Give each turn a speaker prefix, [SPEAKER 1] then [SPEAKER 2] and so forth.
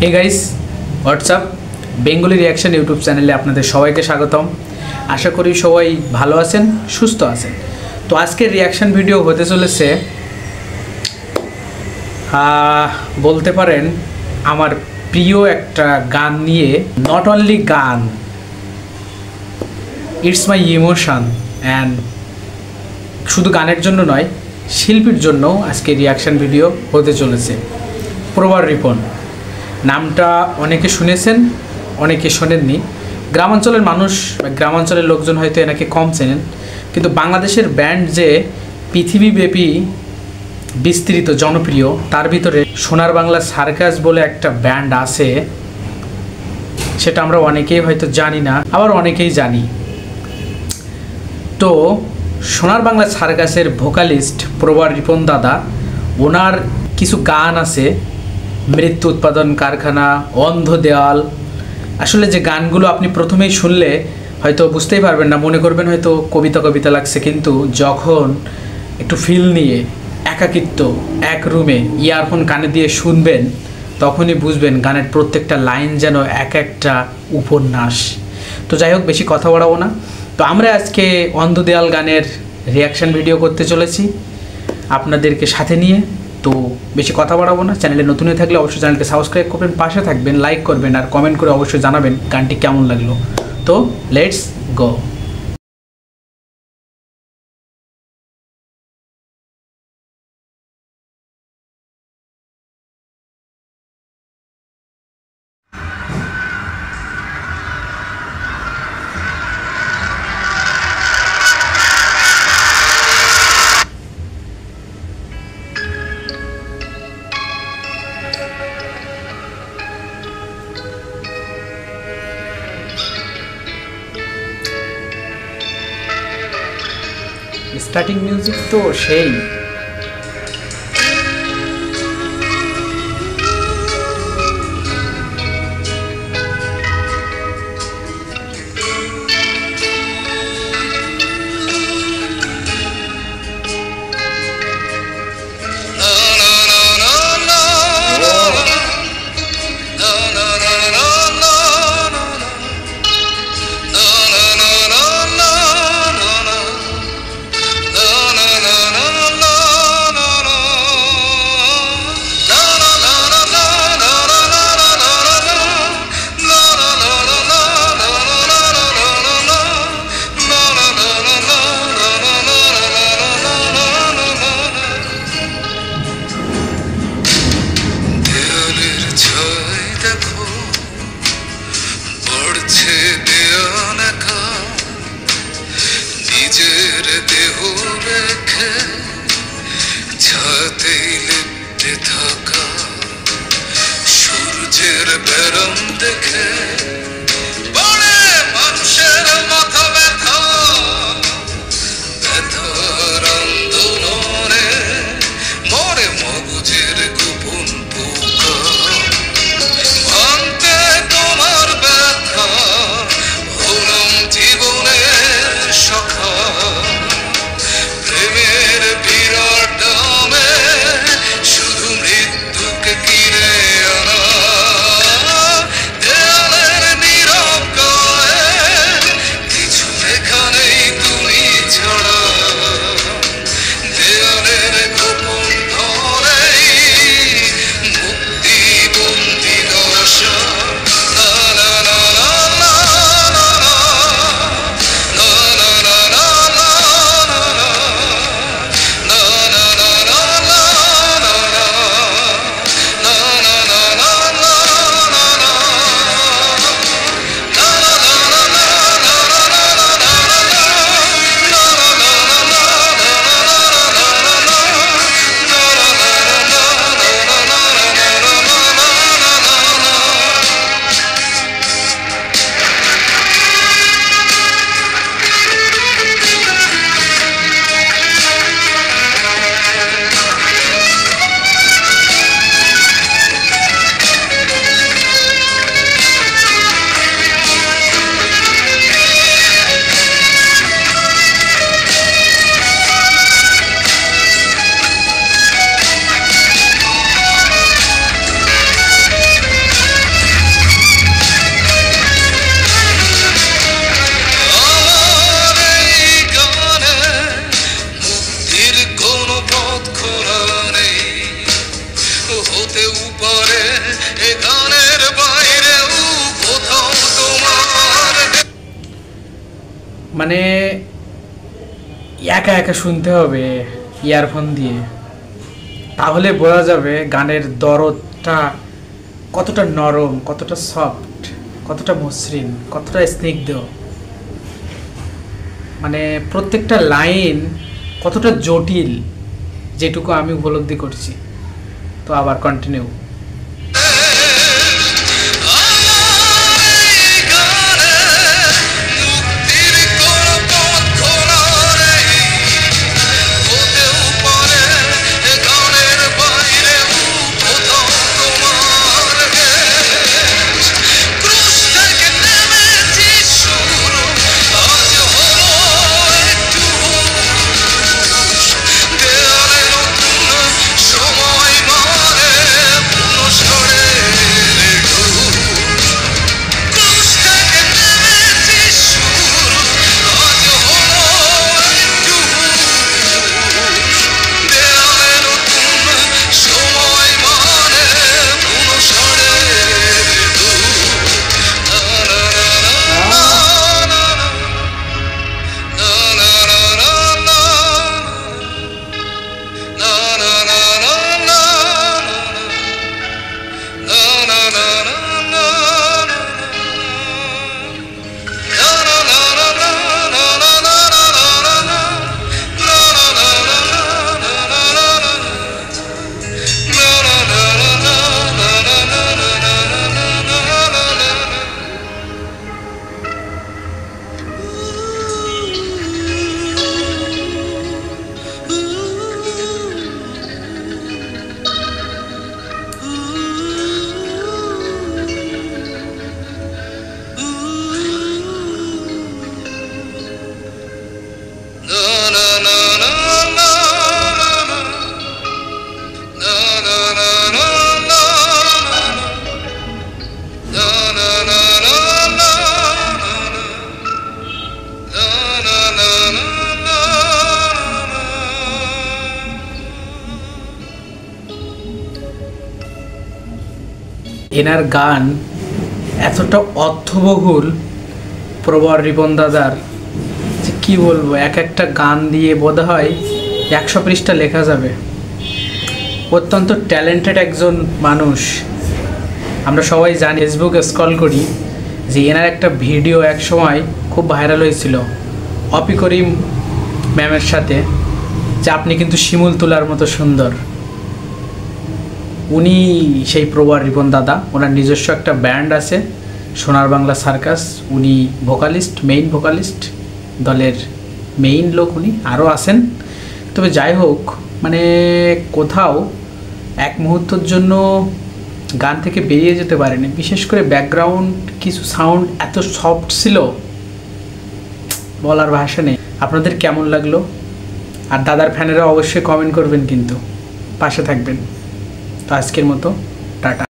[SPEAKER 1] হে guys, WhatsApp Bengali reaction YouTube চ্যানেলে আপনাদের সবাইকে স্বাগতম। আশা করি সবাই ভালো আছেন, সুস্থ আছেন। তো আজকের রিয়াকশন ভিডিও হতে চলেছে বলতে পারেন আমার প্রিয় একটা গান নিয়ে। নট অনলি গান, ইটস মাই ইমোশন। অ্যান্ড শুধু গানের জন্য নয়, শিল্পীর জন্য আজকে রিয়াকশন ভিডিও হতে চলেছে। প্রবার রিপন নামটা অনেকে শুনেছেন, অনেকে শোনেননি। গ্রামাঞ্চলের মানুষ বা গ্রামাঞ্চলের লোকজন হয়তো এনাকে কম চেনেন, কিন্তু বাংলাদেশের ব্যান্ড যে পৃথিবীব্যাপী বিস্তৃত জনপ্রিয়, তার ভিতরে সোনার বাংলা সার্কাস বলে একটা ব্যান্ড আছে, সেটা আমরা অনেকেই হয়তো জানি না, আবার অনেকেই জানি। তো সোনার বাংলা সার্কাসের ভোকালিস্ট প্রবার রিপন দাদা, ওনার কিছু গান আছে, মৃত্যু উৎপাদন কারখানা, অন্ধ দেওয়াল। আসলে যে গানগুলো আপনি প্রথমেই শুনলে হয়তো বুঝতেই পারবেন না, মনে করবেন হয়তো কবিতা কবিতা লাগছে, কিন্তু যখন একটু ফিল নিয়ে একাকিত্ব এক রুমে ইয়ারফোন কানে দিয়ে শুনবেন, তখনই বুঝবেন গানের প্রত্যেকটা লাইন যেন এক একটা উপন্যাস। তো যাই হোক, বেশি কথা বাড়াবো না। তো আমরা আজকে অন্ধ দেওয়াল গানের রিয়াকশান ভিডিও করতে চলেছি আপনাদেরকে সাথে নিয়ে। তো বেশি কথা বাড়াবো না। চ্যানেলে নতুন হয়ে থাকলে অবশ্যই চ্যানেলকে সাবস্ক্রাইব করবেন, পাশে থাকবেন, লাইক করবেন, আর কমেন্ট করে অবশ্যই জানাবেন গানটি কেমন লাগলো। তো লেটস গো। স্টার্টিং মিউজিক তো সেই। মানে একা একা শুনতে হবে ইয়ারফোন দিয়ে, তাহলে বোঝা যাবে গানের দরদটা কতটা নরম, কতটা সফট, কতটা মসৃণ, কতটা স্নিগ্ধ, মানে প্রত্যেকটা লাইন কতটা জটিল, যেটুকু আমি উপলব্ধি করছি। তো আবার কন্টিনিউ। এনার গান এতটা অর্থবহুল, প্রবর রিপন দাদার, যে কী বলবো, এক একটা গান দিয়ে বোধ হয় 100 পৃষ্ঠা লেখা যাবে। অত্যন্ত ট্যালেন্টেড একজন মানুষ। আমরা সবাই জানি, ফেসবুক স্ক্রল করি, যে এনার একটা ভিডিও এক সময় খুব ভাইরাল হয়েছিল অপি করিম ম্যামের সাথে, যে আপনি কিন্তু শিমুল তুলার মতো সুন্দর। উনি সেই প্রবর রিপন দাদা, ওনার নিজস্ব একটা ব্যান্ড আছে সোনার বাংলা সার্কাস। উনি ভোকালিস্ট, মেইন ভোকালিস্ট, দলের মেইন লোক উনি, আরও আছেন। তবে যাই হোক, মানে কোথাও এক মুহূর্তের জন্য গান থেকে বেরিয়ে যেতে পারেনি। বিশেষ করে ব্যাকগ্রাউন্ড কিছু সাউন্ড এত সফট ছিল, বলার ভাষা নেই। আপনাদের কেমন লাগলো? আর দাদার ফ্যানেরা অবশ্যই কমেন্ট করবেন, কিন্তু পাশে থাকবেন। তো আজকের মতো টাটা।